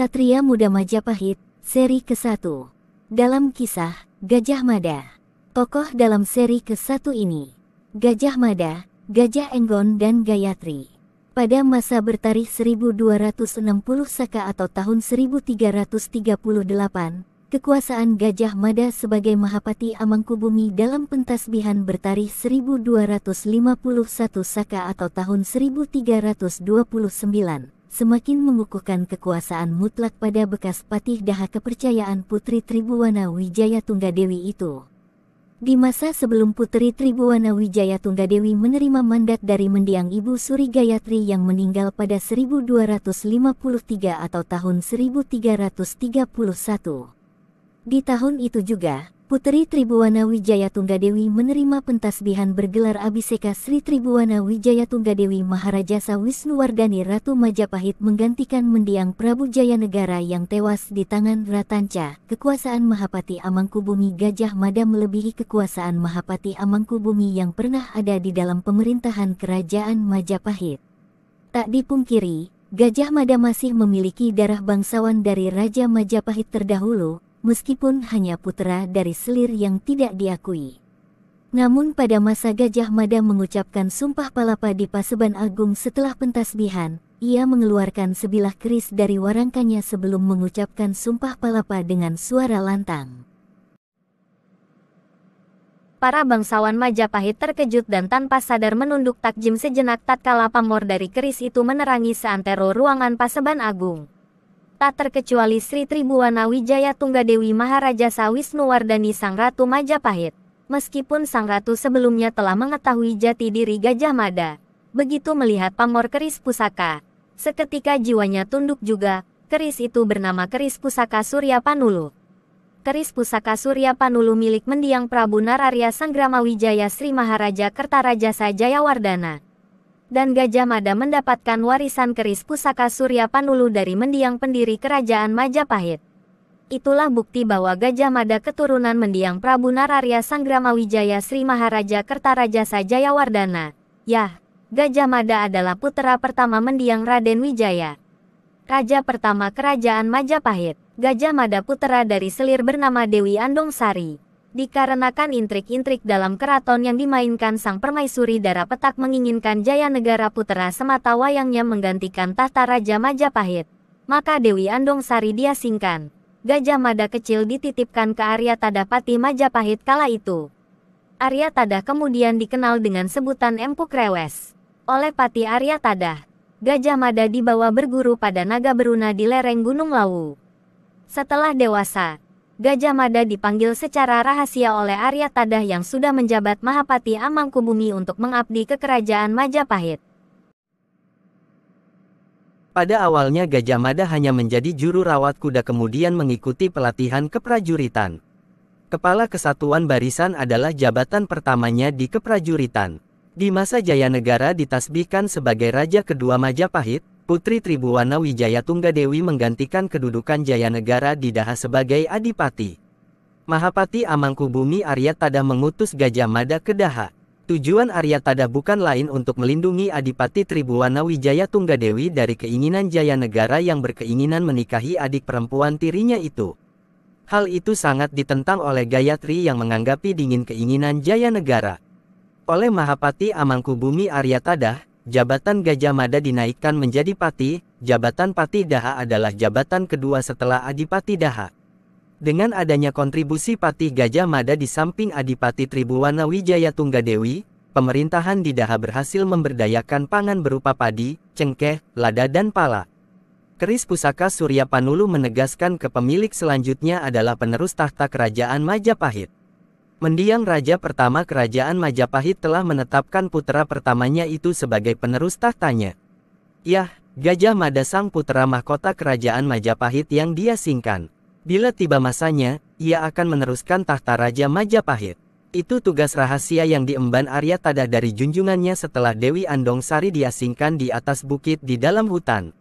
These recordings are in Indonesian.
Ksatria Muda Majapahit, seri ke-1. Dalam kisah, Gajah Mada. Tokoh dalam seri ke-1 ini, Gajah Mada, Gajah Enggon dan Gayatri. Pada masa bertarikh 1260 Saka atau tahun 1338, kekuasaan Gajah Mada sebagai Mahapati Amangkubumi dalam pentasbihan bertarikh 1251 Saka atau tahun 1329, semakin mengukuhkan kekuasaan mutlak pada bekas patih daha kepercayaan Putri Tribuwana Wijaya Tunggadewi itu. Di masa sebelum Putri Tribuwana Wijaya Tunggadewi menerima mandat dari mendiang Ibu Suri Gayatri yang meninggal pada 1253 atau tahun 1331. Di tahun itu juga, Putri Tribuwana Wijaya Tunggadewi menerima pentasbihan bergelar Abhiseka Sri Tribuwana Wijaya Tunggadewi Maharajasa Wisnuwardani Ratu Majapahit menggantikan mendiang Prabu Jayanegara yang tewas di tangan Ratanca. Kekuasaan Mahapati Amangkubumi Gajah Mada melebihi kekuasaan Mahapati Amangkubumi yang pernah ada di dalam pemerintahan Kerajaan Majapahit. Tak dipungkiri, Gajah Mada masih memiliki darah bangsawan dari Raja Majapahit terdahulu, meskipun hanya putra dari selir yang tidak diakui. Namun pada masa Gajah Mada mengucapkan sumpah palapa di Paseban Agung setelah pentasbihan, ia mengeluarkan sebilah keris dari warangkannya sebelum mengucapkan sumpah palapa dengan suara lantang. Para bangsawan Majapahit terkejut dan tanpa sadar menunduk takjim sejenak tatkala pamor dari keris itu menerangi seantero ruangan Paseban Agung. Tak terkecuali Sri Tribuwana Wijaya Tunggadewi Maharajasa Wisnuwardani Sang Ratu Majapahit. Meskipun Sang Ratu sebelumnya telah mengetahui jati diri Gajah Mada, begitu melihat pamor keris pusaka, seketika jiwanya tunduk juga. Keris itu bernama keris pusaka Surya Panulu. Keris pusaka Surya Panulu milik mendiang Prabu Nararya Sanggrama Wijaya Sri Maharaja Kertarajasa Jayawardana. Dan Gajah Mada mendapatkan warisan keris pusaka Surya Panulu dari mendiang pendiri Kerajaan Majapahit. Itulah bukti bahwa Gajah Mada keturunan mendiang Prabu Nararya Sanggrama Wijaya Sri Maharaja Kertarajasa Jayawardana. Yah, Gajah Mada adalah putra pertama mendiang Raden Wijaya, Raja pertama Kerajaan Majapahit. Gajah Mada putra dari selir bernama Dewi Andongsari. Dikarenakan intrik-intrik dalam keraton yang dimainkan Sang Permaisuri Dara Petak menginginkan Jayanegara putra semata wayangnya menggantikan tahta Raja Majapahit, maka Dewi Andongsari diasingkan. Gajah Mada kecil dititipkan ke Arya Tadah Pati Majapahit kala itu. Arya Tadah kemudian dikenal dengan sebutan Empu Krewes. Oleh Pati Arya Tadah, Gajah Mada dibawa berguru pada Naga Beruna di lereng Gunung Lawu. Setelah dewasa, Gajah Mada dipanggil secara rahasia oleh Arya Tadah yang sudah menjabat Mahapati Amangkubumi untuk mengabdi ke Kerajaan Majapahit. Pada awalnya Gajah Mada hanya menjadi juru rawat kuda kemudian mengikuti pelatihan keprajuritan. Kepala Kesatuan Barisan adalah jabatan pertamanya di keprajuritan. Di masa Jayanegara ditasbihkan sebagai Raja kedua Majapahit, Putri Tribuwana Wijaya Tunggadewi menggantikan kedudukan Jayanegara di Daha sebagai Adipati. Mahapati Amangkubumi Arya Tadah mengutus Gajah Mada ke Daha. Tujuan Arya Tadah bukan lain untuk melindungi Adipati Tribuwana Wijaya Tunggadewi dari keinginan Jayanegara yang berkeinginan menikahi adik perempuan tirinya itu. Hal itu sangat ditentang oleh Gayatri yang menganggapi dingin keinginan Jayanegara. Oleh Mahapati Amangkubumi Arya Tadah, jabatan Gajah Mada dinaikkan menjadi Pati. Jabatan Pati Daha adalah jabatan kedua setelah Adipati Daha. Dengan adanya kontribusi Pati Gajah Mada di samping Adipati Tribuwana Wijaya Tunggadewi, pemerintahan di Daha berhasil memberdayakan pangan berupa padi, cengkeh, lada dan pala. Keris pusaka Surya Panulu menegaskan kepemilik selanjutnya adalah penerus tahta Kerajaan Majapahit. Mendiang Raja pertama Kerajaan Majapahit telah menetapkan putra pertamanya itu sebagai penerus tahtanya. Yah, Gajah Mada sang putra mahkota Kerajaan Majapahit yang diasingkan. Bila tiba masanya, ia akan meneruskan tahta Raja Majapahit. Itu tugas rahasia yang diemban Arya Tadah dari junjungannya setelah Dewi Andongsari diasingkan di atas bukit di dalam hutan.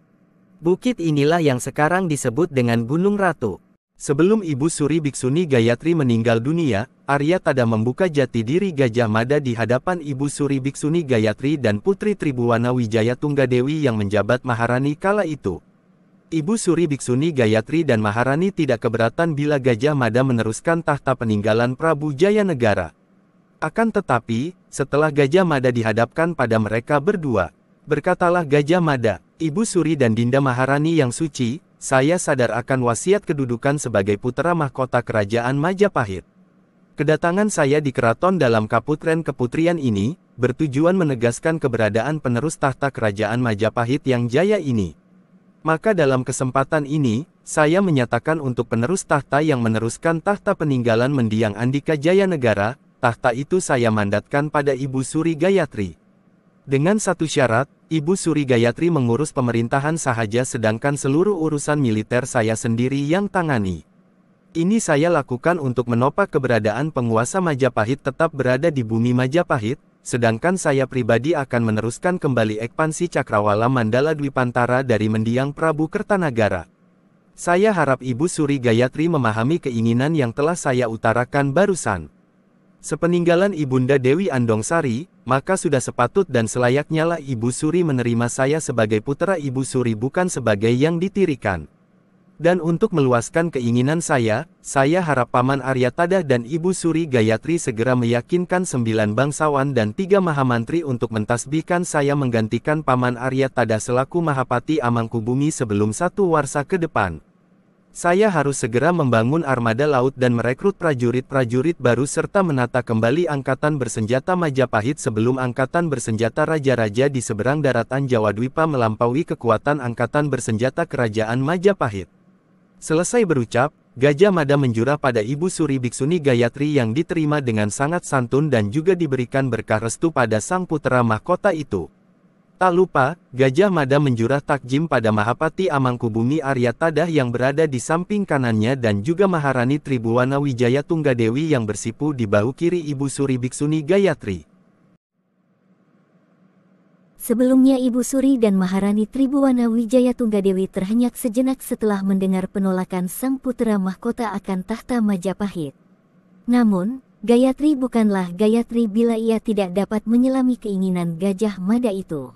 Bukit inilah yang sekarang disebut dengan Gunung Ratu. Sebelum Ibu Suri Biksuni Gayatri meninggal dunia, Arya Tadah membuka jati diri Gajah Mada di hadapan Ibu Suri Biksuni Gayatri dan Putri Tribuwana Wijaya Tunggadewi yang menjabat Maharani kala itu. Ibu Suri Biksuni Gayatri dan Maharani tidak keberatan bila Gajah Mada meneruskan tahta peninggalan Prabu Jayanegara. Akan tetapi, setelah Gajah Mada dihadapkan pada mereka berdua, berkatalah Gajah Mada, Ibu Suri dan Dinda Maharani yang suci, saya sadar akan wasiat kedudukan sebagai putera mahkota kerajaan Majapahit. Kedatangan saya di keraton dalam kaputren keputrian ini, bertujuan menegaskan keberadaan penerus tahta kerajaan Majapahit yang jaya ini. Maka dalam kesempatan ini, saya menyatakan untuk penerus tahta yang meneruskan tahta peninggalan mendiang Andika Jayanegara, tahta itu saya mandatkan pada Ibu Suri Gayatri. Dengan satu syarat, Ibu Suri Gayatri mengurus pemerintahan sahaja sedangkan seluruh urusan militer saya sendiri yang tangani. Ini saya lakukan untuk menopang keberadaan penguasa Majapahit tetap berada di bumi Majapahit, sedangkan saya pribadi akan meneruskan kembali ekspansi Cakrawala Mandala Dwipantara dari mendiang Prabu Kertanagara. Saya harap Ibu Suri Gayatri memahami keinginan yang telah saya utarakan barusan. Sepeninggalan Ibunda Dewi Andongsari, maka sudah sepatut dan selayaknya lah Ibu Suri menerima saya sebagai putra Ibu Suri bukan sebagai yang ditirikan. Dan untuk meluaskan keinginan saya harap Paman Aryatada dan Ibu Suri Gayatri segera meyakinkan 9 bangsawan dan 3 mahamantri untuk mentasbihkan saya menggantikan Paman Aryatada selaku Mahapati Amangkubumi sebelum 1 warsa ke depan. Saya harus segera membangun armada laut dan merekrut prajurit-prajurit baru serta menata kembali angkatan bersenjata Majapahit sebelum angkatan bersenjata raja-raja di seberang daratan Jawa Dwipa melampaui kekuatan angkatan bersenjata kerajaan Majapahit. Selesai berucap, Gajah Mada menjurah pada Ibu Suri Biksuni Gayatri yang diterima dengan sangat santun dan juga diberikan berkah restu pada sang putera mahkota itu. Tak lupa, Gajah Mada menjurah takjim pada Mahapati Amangkubumi Aryatada yang berada di samping kanannya dan juga Maharani Tribuwana Wijaya Tunggadewi yang bersipu di bahu kiri Ibu Suri Biksuni Gayatri. Sebelumnya Ibu Suri dan Maharani Tribuwana Wijaya Tunggadewi terhenyak sejenak setelah mendengar penolakan sang putera mahkota akan tahta Majapahit. Namun, Gayatri bukanlah Gayatri bila ia tidak dapat menyelami keinginan Gajah Mada itu.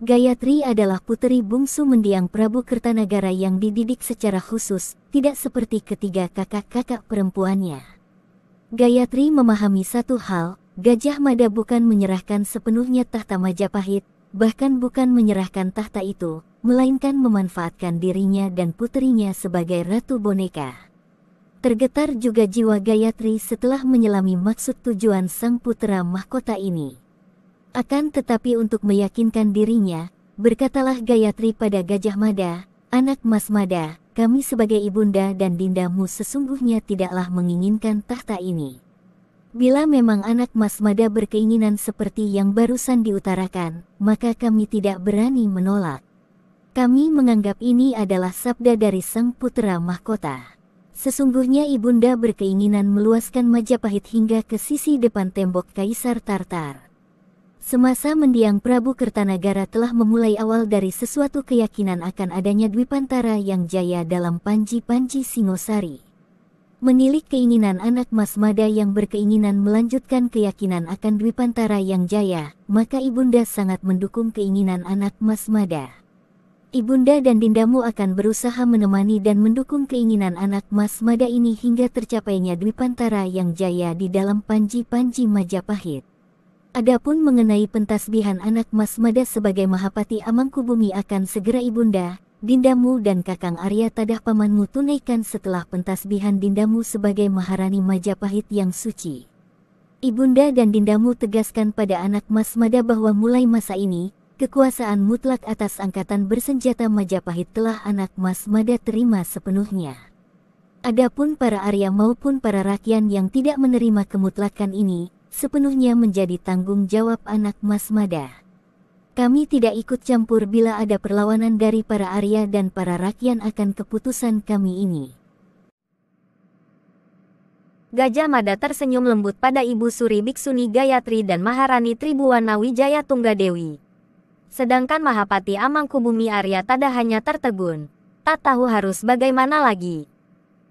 Gayatri adalah puteri bungsu mendiang Prabu Kertanagara yang dididik secara khusus, tidak seperti ketiga kakak-kakak perempuannya. Gayatri memahami satu hal, Gajah Mada bukan menyerahkan sepenuhnya tahta Majapahit, bahkan bukan menyerahkan tahta itu, melainkan memanfaatkan dirinya dan puterinya sebagai ratu boneka. Tergetar juga jiwa Gayatri setelah menyelami maksud tujuan sang putera mahkota ini. Akan tetapi untuk meyakinkan dirinya, berkatalah Gayatri pada Gajah Mada, "Anak Mas Mada, kami sebagai ibunda dan dindamu sesungguhnya tidaklah menginginkan tahta ini. Bila memang anak Mas Mada berkeinginan seperti yang barusan diutarakan, maka kami tidak berani menolak. Kami menganggap ini adalah sabda dari sang putera mahkota. Sesungguhnya ibunda berkeinginan meluaskan Majapahit hingga ke sisi depan tembok Kaisar Tartar. Semasa mendiang Prabu Kertanagara telah memulai awal dari sesuatu keyakinan akan adanya Dwipantara yang jaya dalam Panji-Panji Singosari. Menilik keinginan anak Mas Mada yang berkeinginan melanjutkan keyakinan akan Dwipantara yang jaya, maka ibunda sangat mendukung keinginan anak Mas Mada. Ibunda dan dindamu akan berusaha menemani dan mendukung keinginan anak Mas Mada ini hingga tercapainya Dwipantara yang jaya di dalam Panji-Panji Majapahit. Adapun mengenai pentasbihan anak Mas Mada sebagai Mahapati Amangkubumi akan segera ibunda, dindamu dan Kakang Aryatada pamanmu tunaikan setelah pentasbihan dindamu sebagai Maharani Majapahit yang suci. Ibunda dan dindamu tegaskan pada anak Mas Mada bahwa mulai masa ini, kekuasaan mutlak atas angkatan bersenjata Majapahit telah anak Mas Mada terima sepenuhnya. Adapun para Arya maupun para rakyat yang tidak menerima kemutlakan ini, sepenuhnya menjadi tanggung jawab anak Mas Mada. Kami tidak ikut campur bila ada perlawanan dari para Arya dan para rakyat akan keputusan kami ini." Gajah Mada tersenyum lembut pada Ibu Suri Biksuni Gayatri dan Maharani Tribuwana Wijaya Tunggadewi. Sedangkan Mahapati Amangkubumi Aryatada hanya tertegun. Tak tahu harus bagaimana lagi.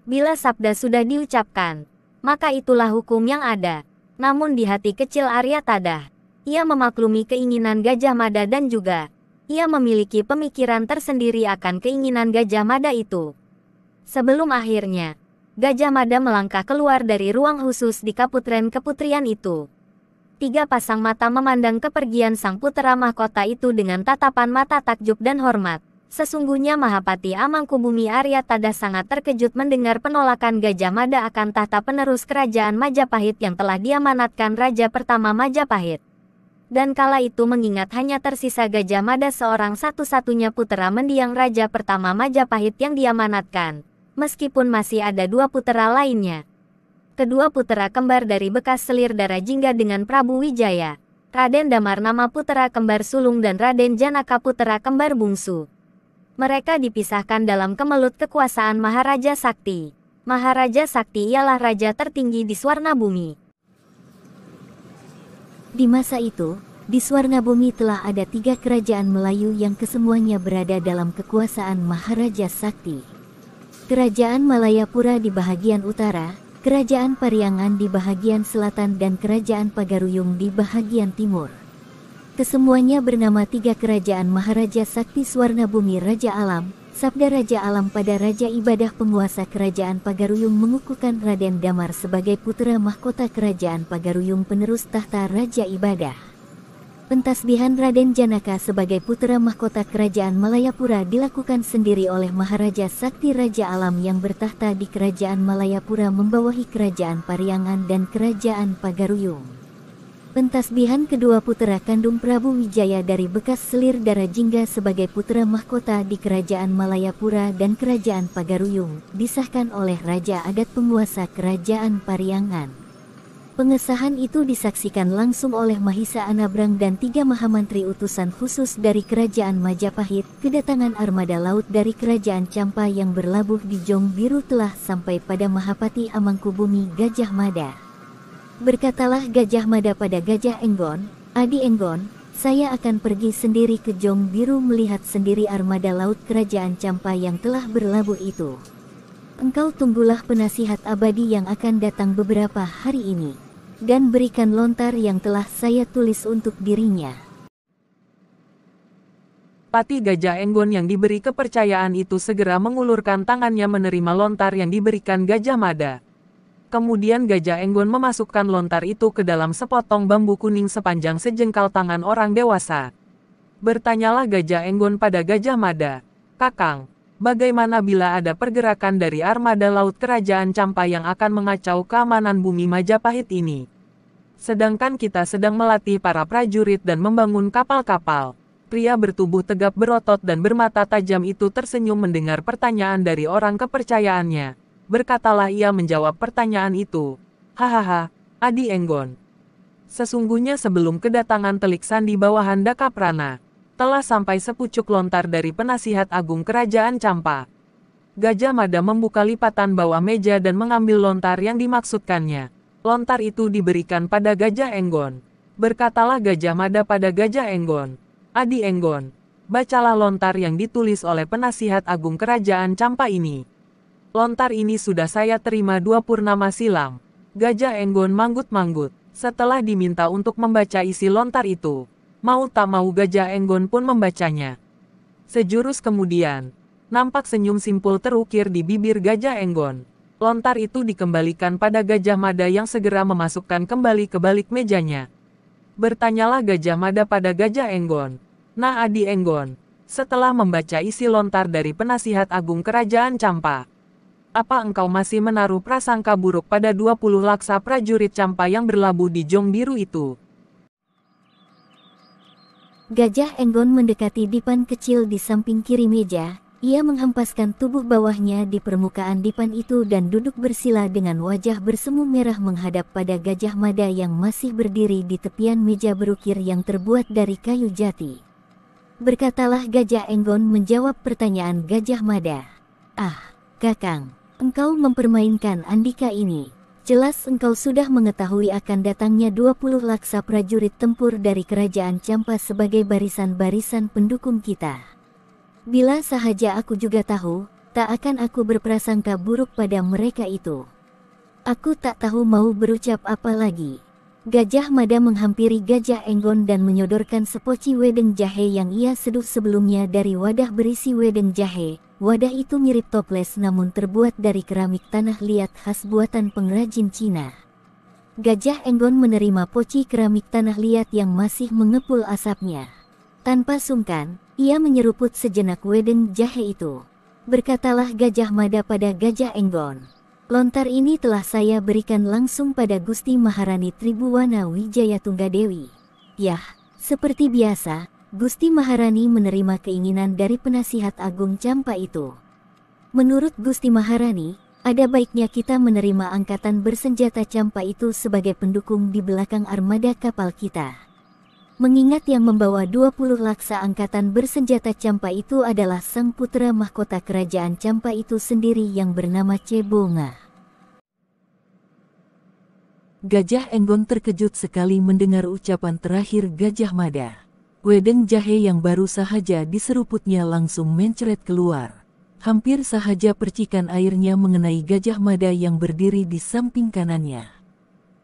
Bila sabda sudah diucapkan, maka itulah hukum yang ada. Namun di hati kecil Aryatada, ia memaklumi keinginan Gajah Mada dan juga, Ia memiliki pemikiran tersendiri akan keinginan Gajah Mada itu. Sebelum akhirnya, Gajah Mada melangkah keluar dari ruang khusus di Kaputren Keputrian itu. 3 pasang mata memandang kepergian sang putera mahkota itu dengan tatapan mata takjub dan hormat. Sesungguhnya Mahapati Amangkubumi Aryatada sangat terkejut mendengar penolakan Gajah Mada akan tahta penerus kerajaan Majapahit yang telah diamanatkan Raja pertama Majapahit. Dan kala itu mengingat hanya tersisa Gajah Mada seorang satu-satunya putera mendiang Raja pertama Majapahit yang diamanatkan, meskipun masih ada 2 putera lainnya. Kedua putera kembar dari bekas selir darah Jingga dengan Prabu Wijaya, Raden Damar nama putera kembar sulung dan Raden Janaka putera kembar bungsu. Mereka dipisahkan dalam kemelut kekuasaan Maharaja Sakti. Maharaja Sakti ialah raja tertinggi di Swarna Bumi. Di masa itu, di Swarna Bumi telah ada 3 kerajaan Melayu yang kesemuanya berada dalam kekuasaan Maharaja Sakti. Kerajaan Malayapura di bahagian utara, Kerajaan Pariangan di bahagian selatan dan Kerajaan Pagaruyung di bahagian timur. Kesemuanya bernama 3 kerajaan Maharaja Sakti Swarna Bumi Raja Alam. Sabda Raja Alam pada Raja Ibadah penguasa Kerajaan Pagaruyung mengukuhkan Raden Damar sebagai putera mahkota Kerajaan Pagaruyung penerus tahta Raja Ibadah. Pentasbihan Raden Janaka sebagai putera mahkota Kerajaan Malayapura dilakukan sendiri oleh Maharaja Sakti Raja Alam yang bertahta di Kerajaan Malayapura membawahi Kerajaan Pariangan dan Kerajaan Pagaruyung. Pentasbihan kedua putera kandung Prabu Wijaya dari bekas selir darah Jingga sebagai putera mahkota di Kerajaan Malayapura dan Kerajaan Pagaruyung disahkan oleh Raja Adat penguasa Kerajaan Pariangan. Pengesahan itu disaksikan langsung oleh Mahisa Anabrang dan 3 mahamantri utusan khusus dari Kerajaan Majapahit. Kedatangan armada laut dari Kerajaan Campa yang berlabuh di Jong Biru telah sampai pada Mahapati Amangkubumi Gajah Mada. Berkatalah Gajah Mada pada Gajah Enggon, "Adi Enggon, saya akan pergi sendiri ke Jong Biru melihat sendiri armada laut Kerajaan Campa yang telah berlabuh itu. Engkau tunggulah penasihat abadi yang akan datang beberapa hari ini, dan berikan lontar yang telah saya tulis untuk dirinya." Pati Gajah Enggon yang diberi kepercayaan itu segera mengulurkan tangannya menerima lontar yang diberikan Gajah Mada. Kemudian Gajah Enggon memasukkan lontar itu ke dalam sepotong bambu kuning sepanjang sejengkal tangan orang dewasa. Bertanyalah Gajah Enggon pada Gajah Mada, "Kakang, bagaimana bila ada pergerakan dari armada laut Kerajaan Campa yang akan mengacau keamanan bumi Majapahit ini? Sedangkan kita sedang melatih para prajurit dan membangun kapal-kapal." Pria bertubuh tegap berotot dan bermata tajam itu tersenyum mendengar pertanyaan dari orang kepercayaannya. Berkatalah ia menjawab pertanyaan itu, "Hahaha, Adi Enggon. Sesungguhnya sebelum kedatangan Telik Sandi bawahan Dakaprana, telah sampai sepucuk lontar dari penasihat agung Kerajaan Campa." Gajah Mada membuka lipatan bawah meja dan mengambil lontar yang dimaksudkannya. Lontar itu diberikan pada Gajah Enggon. Berkatalah Gajah Mada pada Gajah Enggon, "Adi Enggon, bacalah lontar yang ditulis oleh penasihat agung Kerajaan Campa ini. Lontar ini sudah saya terima 2 purnama silam." Gajah Enggon manggut-manggut. Setelah diminta untuk membaca isi lontar itu, mau tak mau Gajah Enggon pun membacanya. Sejurus kemudian, nampak senyum simpul terukir di bibir Gajah Enggon. Lontar itu dikembalikan pada Gajah Mada yang segera memasukkan kembali ke balik mejanya. Bertanyalah Gajah Mada pada Gajah Enggon, "Nah Adi Enggon, setelah membaca isi lontar dari penasihat agung Kerajaan Campa, apa engkau masih menaruh prasangka buruk pada 20 laksa prajurit Campa yang berlabuh di Jong Biru itu?" Gajah Enggon mendekati dipan kecil di samping kiri meja. Ia menghempaskan tubuh bawahnya di permukaan dipan itu dan duduk bersila dengan wajah bersemu merah menghadap pada Gajah Mada yang masih berdiri di tepian meja berukir yang terbuat dari kayu jati. Berkatalah Gajah Enggon menjawab pertanyaan Gajah Mada, "Ah, Kakang, engkau mempermainkan Andika ini. Jelas engkau sudah mengetahui akan datangnya 20 laksa prajurit tempur dari Kerajaan Campa sebagai barisan-barisan pendukung kita. Bila sahaja aku juga tahu, tak akan aku berprasangka buruk pada mereka itu. Aku tak tahu mau berucap apa lagi." Gajah Mada menghampiri Gajah Enggon dan menyodorkan sepoci wedeng jahe yang ia seduh sebelumnya dari wadah berisi wedeng jahe. Wadah itu mirip toples namun terbuat dari keramik tanah liat khas buatan pengrajin Cina. Gajah Enggon menerima poci keramik tanah liat yang masih mengepul asapnya. Tanpa sungkan, ia menyeruput sejenak wedeng jahe itu. Berkatalah Gajah Mada pada Gajah Enggon, "Lontar ini telah saya berikan langsung pada Gusti Maharani Tribuwana Wijaya Tunggadewi." Yah, seperti biasa, Gusti Maharani menerima keinginan dari penasihat agung Campa itu. Menurut Gusti Maharani, ada baiknya kita menerima angkatan bersenjata Campa itu sebagai pendukung di belakang armada kapal kita. Mengingat yang membawa 20 laksa angkatan bersenjata Campa itu adalah sang putra mahkota kerajaan Campa itu sendiri yang bernama Cebonga. Gajah Enggon terkejut sekali mendengar ucapan terakhir Gajah Mada. Wedeng jahe yang baru sahaja diseruputnya langsung mencret keluar. Hampir sahaja percikan airnya mengenai Gajah Mada yang berdiri di samping kanannya.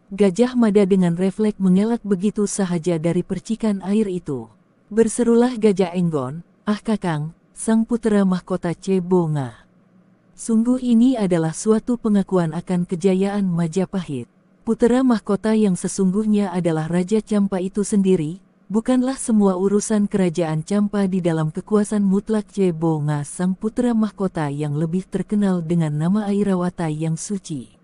Gajah Mada dengan refleks mengelak begitu sahaja dari percikan air itu. Berserulah Gajah Enggon, "Ah Kakang, sang putra mahkota Cebonga. Sungguh ini adalah suatu pengakuan akan kejayaan Majapahit. Putra mahkota yang sesungguhnya adalah Raja Campa itu sendiri, bukanlah semua urusan kerajaan Campa di dalam kekuasaan mutlak Cebonga sang putra mahkota yang lebih terkenal dengan nama Airawata yang suci.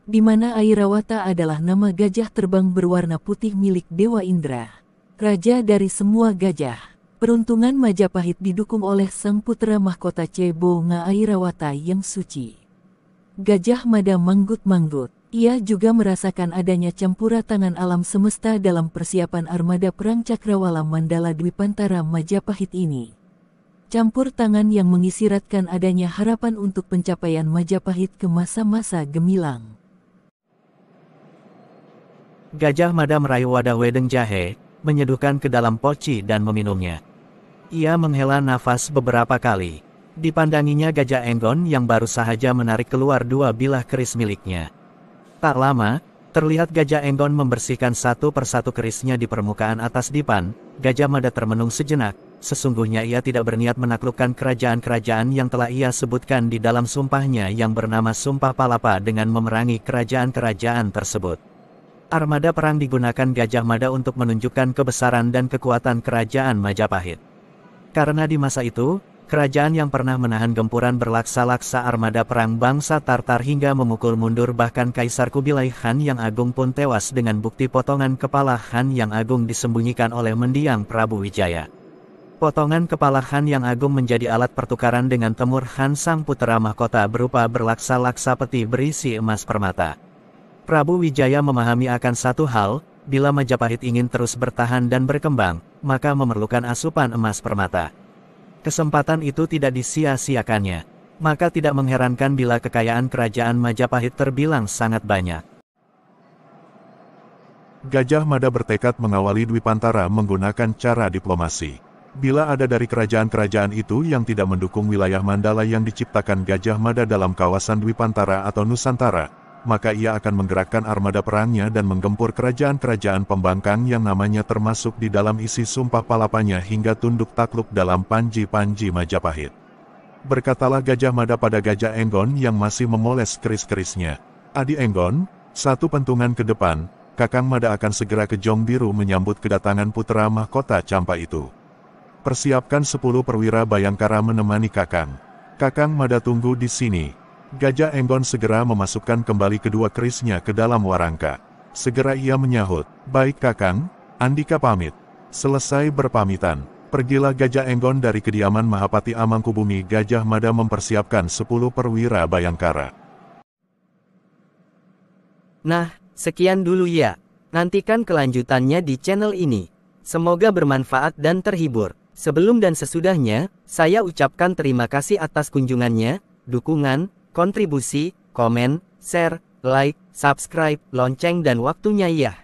Di mana Airawata adalah nama gajah terbang berwarna putih milik Dewa Indra, raja dari semua gajah. Peruntungan Majapahit didukung oleh sang putra mahkota Cebonga Airawata yang suci." Gajah Mada manggut-manggut. Ia juga merasakan adanya campura tangan alam semesta dalam persiapan armada perang Cakrawala Mandala Dwipantara Majapahit ini. Campur tangan yang mengisiratkan adanya harapan untuk pencapaian Majapahit ke masa-masa gemilang. Gajah Mada meraih wadah wedeng jahe, menyeduhkan ke dalam poci dan meminumnya. Ia menghela nafas beberapa kali. Dipandanginya Gajah Enggon yang baru sahaja menarik keluar 2 bilah keris miliknya. Tak lama, terlihat Gajah Enggon membersihkan satu persatu kerisnya di permukaan atas dipan. Gajah Mada termenung sejenak, sesungguhnya ia tidak berniat menaklukkan kerajaan-kerajaan yang telah ia sebutkan di dalam sumpahnya yang bernama Sumpah Palapa dengan memerangi kerajaan-kerajaan tersebut. Armada perang digunakan Gajah Mada untuk menunjukkan kebesaran dan kekuatan kerajaan Majapahit. Karena di masa itu, kerajaan yang pernah menahan gempuran berlaksa-laksa armada perang bangsa Tartar hingga memukul mundur bahkan Kaisar Kubilai Khan yang agung pun tewas dengan bukti potongan kepala Khan yang agung disembunyikan oleh mendiang Prabu Wijaya. Potongan kepala Khan yang agung menjadi alat pertukaran dengan Temur Khan sang putra mahkota berupa berlaksa-laksa peti berisi emas permata. Prabu Wijaya memahami akan satu hal, bila Majapahit ingin terus bertahan dan berkembang, maka memerlukan asupan emas permata. Kesempatan itu tidak disia-siakannya, maka tidak mengherankan bila kekayaan kerajaan Majapahit terbilang sangat banyak. Gajah Mada bertekad mengawali Dwipantara menggunakan cara diplomasi. Bila ada dari kerajaan-kerajaan itu yang tidak mendukung wilayah Mandala yang diciptakan Gajah Mada dalam kawasan Dwipantara atau Nusantara, maka ia akan menggerakkan armada perangnya dan menggempur kerajaan-kerajaan pembangkang yang namanya termasuk di dalam isi sumpah palapanya hingga tunduk takluk dalam panji-panji Majapahit. Berkatalah Gajah Mada pada Gajah Enggon yang masih memoles keris-kerisnya, "Adi Enggon, satu pentungan ke depan, Kakang Mada akan segera ke Jong Biru menyambut kedatangan putra mahkota Campa itu. Persiapkan 10 perwira Bayangkara menemani Kakang. Kakang Mada tunggu di sini." Gajah Enggon segera memasukkan kembali kedua kerisnya ke dalam warangka. Segera ia menyahut, "Baik Kakang, Andika pamit." Selesai berpamitan, pergilah Gajah Enggon dari kediaman Mahapati Amangkubumi. Gajah Mada mempersiapkan 10 perwira Bayangkara. Nah, sekian dulu ya. Nantikan kelanjutannya di channel ini. Semoga bermanfaat dan terhibur. Sebelum dan sesudahnya, saya ucapkan terima kasih atas kunjungannya, dukungan, kontribusi, komen, share, like, subscribe, lonceng dan waktunya ya.